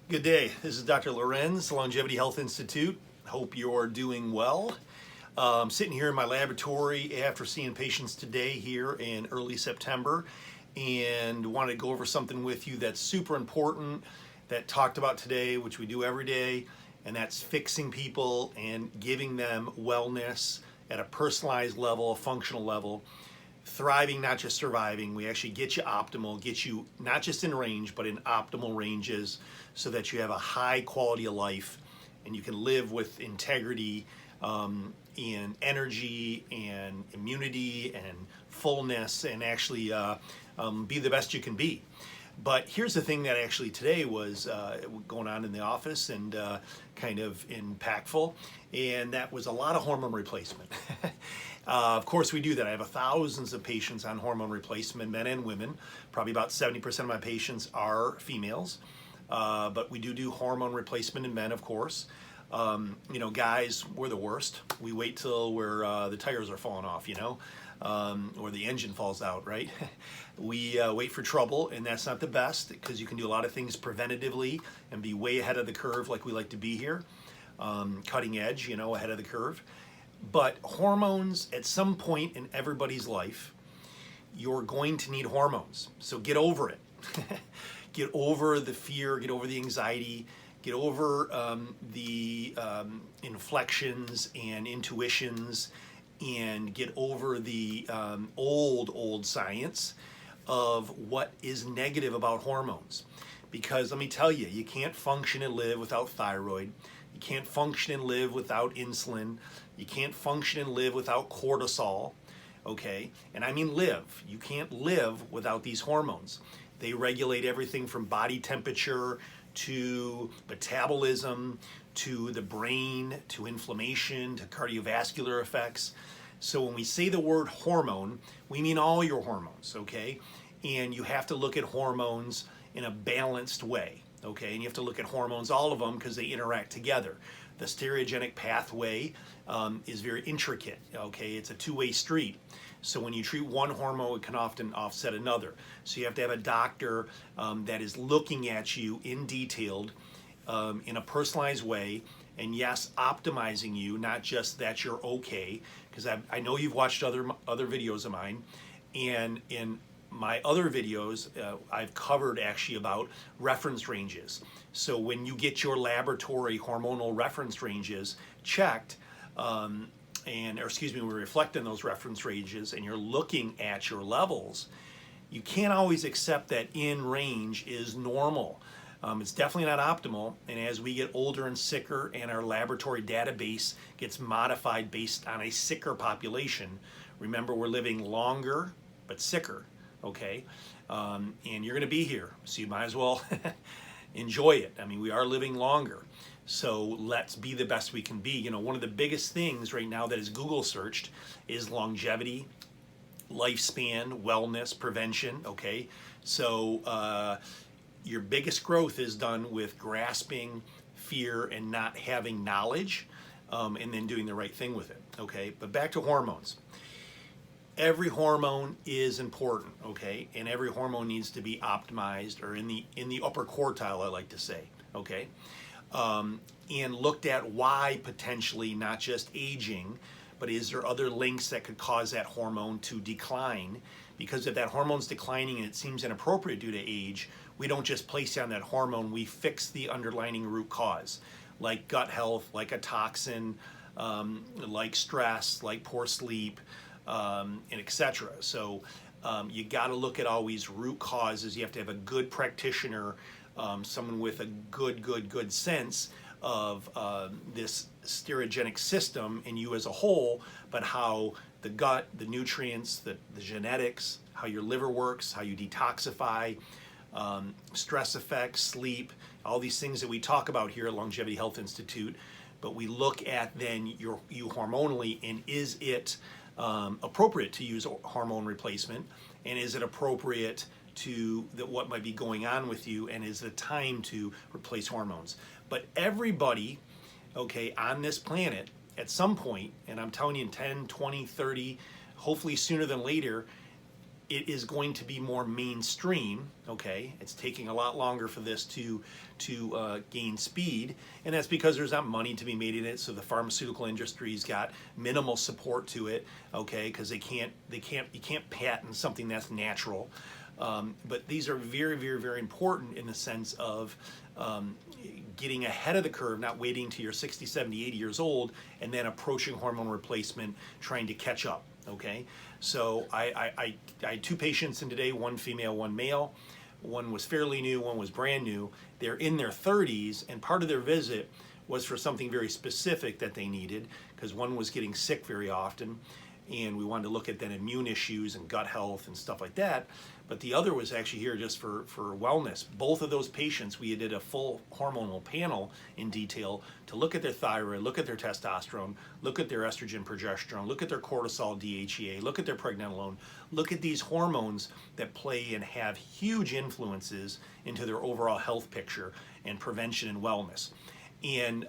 Good day. This is Dr. Lewerenz, Longevity Health Institute. Hope you're doing well. Sitting here in my laboratory after seeing patients today here in early September, and wanted to go over something with you that's super important that talked about today, which we do every day, and that's fixing people and giving them wellness at a personalized level, a functional level. Thriving, not just surviving. We actually get you optimal, get you not just in range, but in optimal ranges so that you have a high quality of life and you can live with integrity and energy and immunity and fullness and actually be the best you can be. But here's the thing that actually today was going on in the office and kind of impactful, and that was a lot of hormone replacement. Of course, we do that. I have thousands of patients on hormone replacement, men and women. Probably about 70% of my patients are females, but we do hormone replacement in men, of course. Guys, we're the worst. We wait till the tires are falling off, or the engine falls out, right? We wait for trouble, and that's not the best because you can do a lot of things preventatively and be way ahead of the curve like we like to be here. Cutting edge, ahead of the curve. But hormones, at some point in everybody's life, you're going to need hormones. So get over it. Get over the fear, get over the anxiety, get over the inflections and intuitions, and get over the old science of what is negative about hormones. Because let me tell you, you can't function and live without thyroid. You can't function and live without insulin. You can't function and live without cortisol, okay? And I mean live. You can't live without these hormones. They regulate everything from body temperature to metabolism, to the brain, to inflammation, to cardiovascular effects. So when we say the word hormone, we mean all your hormones, okay? And you have to look at hormones in a balanced way, okay? And you have to look at hormones, all of them, because they interact together. The steroidogenic pathway is very intricate, okay? It's a two-way street. So when you treat one hormone, it can often offset another. So you have to have a doctor that is looking at you in detailed, in a personalized way, and yes, optimizing you, not just that you're okay, because I know you've watched other videos of mine, and in my other videos, I've covered actually about reference ranges. So when you get your laboratory hormonal reference ranges checked, we reflect on those reference ranges, and you're looking at your levels, you can't always accept that in range is normal. It's definitely not optimal, and as we get older and sicker and our laboratory database gets modified based on a sicker population, remember we're living longer but sicker, okay? And you're gonna be here, so you might as well enjoy it. I mean, we are living longer, so let's be the best we can be. One of the biggest things right now that is Google searched is longevity, lifespan, wellness, prevention, okay? So your biggest growth is done with grasping fear and not having knowledge, and then doing the right thing with it, okay? But back to hormones. Every hormone is important, okay? And every hormone needs to be optimized, or in the upper quartile, I like to say, okay? And looked at why potentially, not just aging, but is there other links that could cause that hormone to decline? Because if that hormone's declining and it seems inappropriate due to age, we don't just place you on that hormone, we fix the underlying root cause, like gut health, like a toxin, like stress, like poor sleep, and etc. So you got to look at always root causes. You have to have a good practitioner, someone with a good sense of this steroidogenic system and you as a whole, but how the gut, the nutrients, the genetics, how your liver works, how you detoxify, stress effects, sleep, all these things that we talk about here at Longevity Health Institute. But we look at then you hormonally, and is it appropriate to use hormone replacement, and is it appropriate to what might be going on with you, and is it time to replace hormones? But everybody, okay, on this planet at some point, and I'm telling you in 10, 20, 30, hopefully sooner than later, it is going to be more mainstream. Okay, it's taking a lot longer for this to gain speed, and that's because there's not money to be made in it. So the pharmaceutical industry's got minimal support to it. Okay, because you can't patent something that's natural. But these are very, very, very important in the sense of getting ahead of the curve, not waiting till you're 60, 70, 80 years old, and then approaching hormone replacement, trying to catch up. Okay, so I had 2 patients in today, 1 female, 1 male. One was fairly new, one was brand new. They're in their 30s, and part of their visit was for something very specific that they needed, because one was getting sick very often, and we wanted to look at then immune issues and gut health and stuff like that. But the other was actually here just for wellness. Both of those patients, we did a full hormonal panel in detail to look at their thyroid, look at their testosterone, look at their estrogen, progesterone, look at their cortisol, DHEA, look at their pregnenolone, look at these hormones that play and have huge influences into their overall health picture and prevention and wellness. And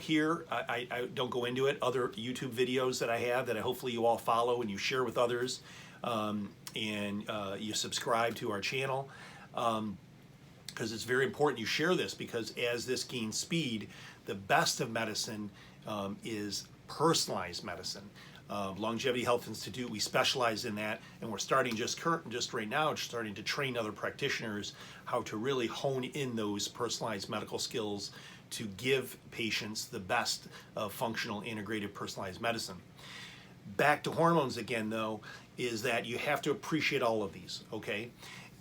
here, I don't go into it. Other YouTube videos that I have that hopefully you all follow and you share with others, and you subscribe to our channel, because it's very important you share this, because as this gains speed, the best of medicine is personalized medicine. Longevity Health Institute, we specialize in that, and we're starting just right now, starting to train other practitioners how to really hone in those personalized medical skills to give patients the best of functional integrated personalized medicine. Back to hormones again, though, is that you have to appreciate all of these, okay?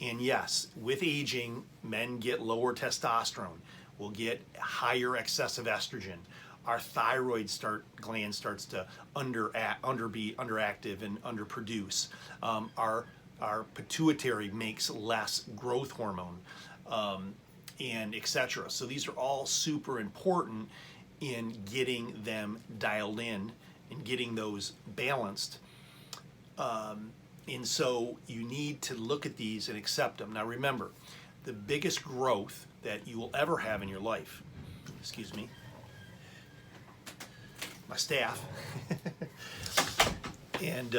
And yes, with aging, men get lower testosterone, we'll get higher excessive estrogen. Our thyroid gland starts to be underactive and underproduce. Our pituitary makes less growth hormone, and etc. So these are all super important in getting them dialed in and getting those balanced. And so you need to look at these and accept them. Now remember, the biggest growth that you will ever have in your life, excuse me, my staff, and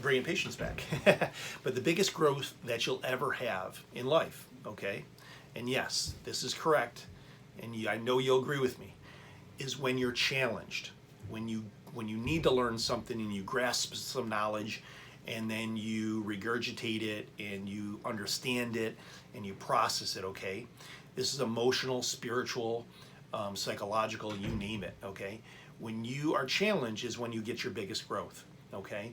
bringing patients back. But the biggest growth that you'll ever have in life, okay, and yes, this is correct, and I know you'll agree with me, is when you're challenged, when you need to learn something and you grasp some knowledge, and then you regurgitate it and you understand it and you process it, okay? This is emotional, spiritual, psychological, you name it, okay? When you are challenged is when you get your biggest growth, okay?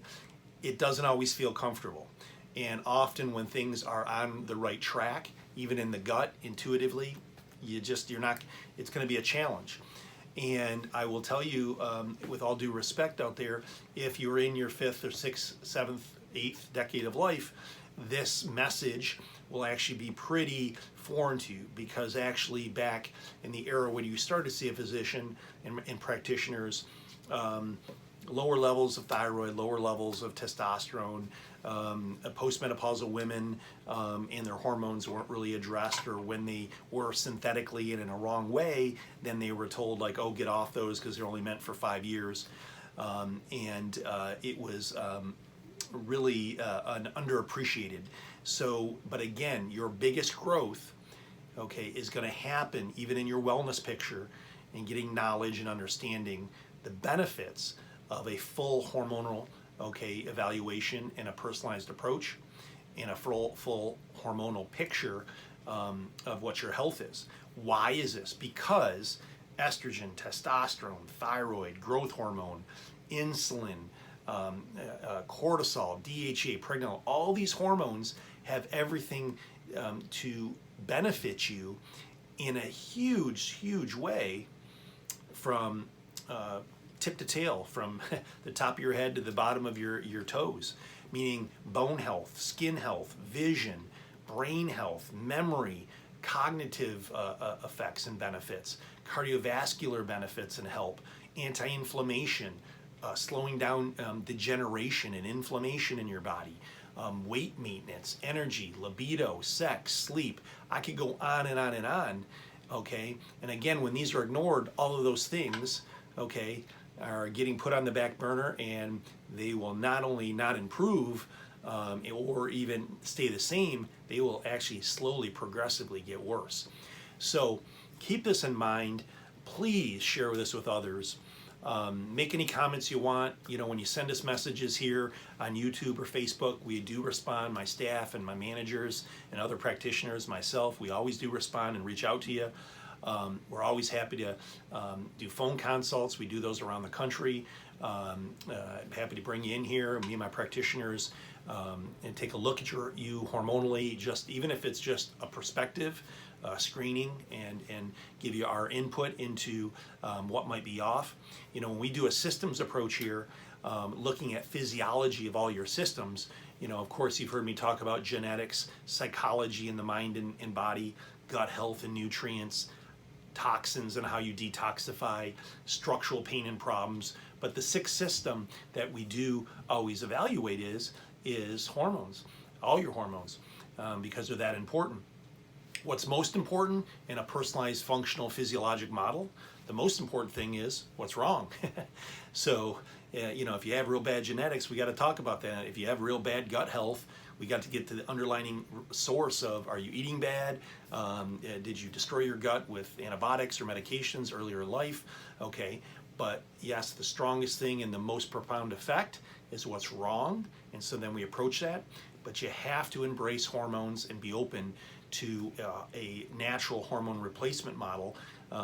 It doesn't always feel comfortable. And often when things are on the right track, even in the gut, intuitively, you're not, it's gonna be a challenge. And I will tell you, with all due respect out there, if you're in your 5th or 6th, 7th, 8th decade of life, this message will actually be pretty foreign to you, because actually back in the era when you started to see a physician and practitioners, lower levels of thyroid, lower levels of testosterone, postmenopausal women and their hormones weren't really addressed, or when they were synthetically and in a wrong way, then they were told like, oh, get off those because they're only meant for 5 years. It was really underappreciated. So, but again, your biggest growth, okay, is going to happen even in your wellness picture and getting knowledge and understanding the benefits of a full hormonal, okay, evaluation and a personalized approach and a full hormonal picture of what your health is. Why is this? Because estrogen, testosterone, thyroid, growth hormone, insulin, cortisol, DHEA, pregnenolone, all these hormones have everything to benefit you in a huge way, from tip to tail, from the top of your head to the bottom of your toes, meaning bone health, skin health, vision, brain health, memory, cognitive effects and benefits, cardiovascular benefits and help, anti-inflammation, slowing down degeneration and inflammation in your body, weight maintenance, energy, libido, sex, sleep. I could go on and on and on, okay? And again, when these are ignored, all of those things, okay, are getting put on the back burner, and they will not only not improve or even stay the same, they will actually slowly, progressively get worse. So keep this in mind. Please share this with others. Make any comments you want. You know, when you send us messages here on YouTube or Facebook, we do respond. My staff and my managers and other practitioners, myself, we always do respond and reach out to you. We're always happy to do phone consults. We do those around the country. Happy to bring you in here, me and my practitioners, and take a look at you hormonally, just even if it's just a perspective screening, and give you our input into what might be off. You know, when we do a systems approach here, looking at physiology of all your systems, you know, of course, you've heard me talk about genetics, psychology in the mind and body, gut health and nutrients, toxins and how you detoxify, structural pain and problems. But the sixth system that we do always evaluate is hormones, all your hormones, because they're that important. What's most important in a personalized functional physiologic model, the most important thing is what's wrong. So, you know, if you have real bad genetics, we got to talk about that. If you have real bad gut health, we got to get to the underlying source of, are you eating bad? Did you destroy your gut with antibiotics or medications earlier in life? Okay, but yes, the strongest thing and the most profound effect is what's wrong. And so then we approach that, but you have to embrace hormones and be open to a natural hormone replacement model,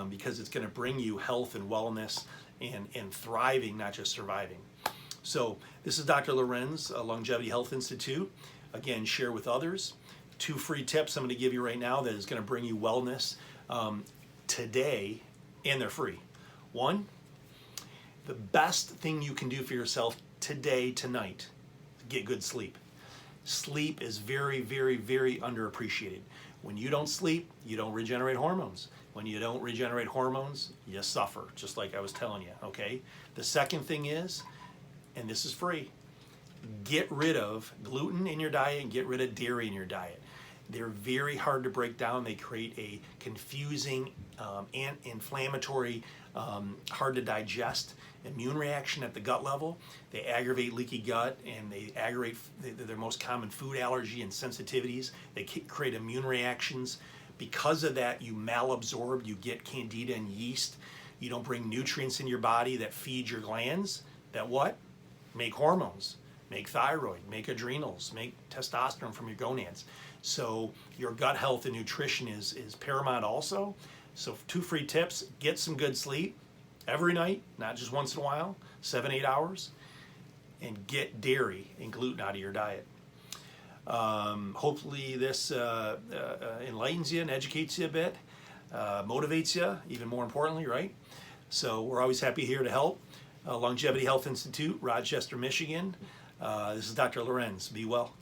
because it's going to bring you health and wellness and thriving, not just surviving. So this is Dr. Lewerenz, Longevity Health Institute. Again, share with others. 2 free tips I'm going to give you right now that is going to bring you wellness today, and they're free. 1, the best thing you can do for yourself today, tonight, get good sleep. Sleep is very, very, very underappreciated. When you don't sleep, you don't regenerate hormones. When you don't regenerate hormones, you suffer, just like I was telling you, okay? The second thing is, and this is free, get rid of gluten in your diet and get rid of dairy in your diet. They're very hard to break down. They create a confusing and inflammatory, hard to digest immune reaction at the gut level. They aggravate leaky gut, and they aggravate their most common food allergy and sensitivities. They create immune reactions. Because of that, you malabsorb, you get candida and yeast. You don't bring nutrients in your body that feed your glands that what? Make hormones, make thyroid, make adrenals, make testosterone from your gonads. So your gut health and nutrition is paramount also. So 2 free tips: get some good sleep every night, not just once in a while, 7-8 hours, and get dairy and gluten out of your diet. Hopefully this enlightens you and educates you a bit, motivates you, even more importantly, right? So we're always happy here to help. Longevity Health Institute, Rochester, Michigan. This is Dr. Lewerenz. Be well.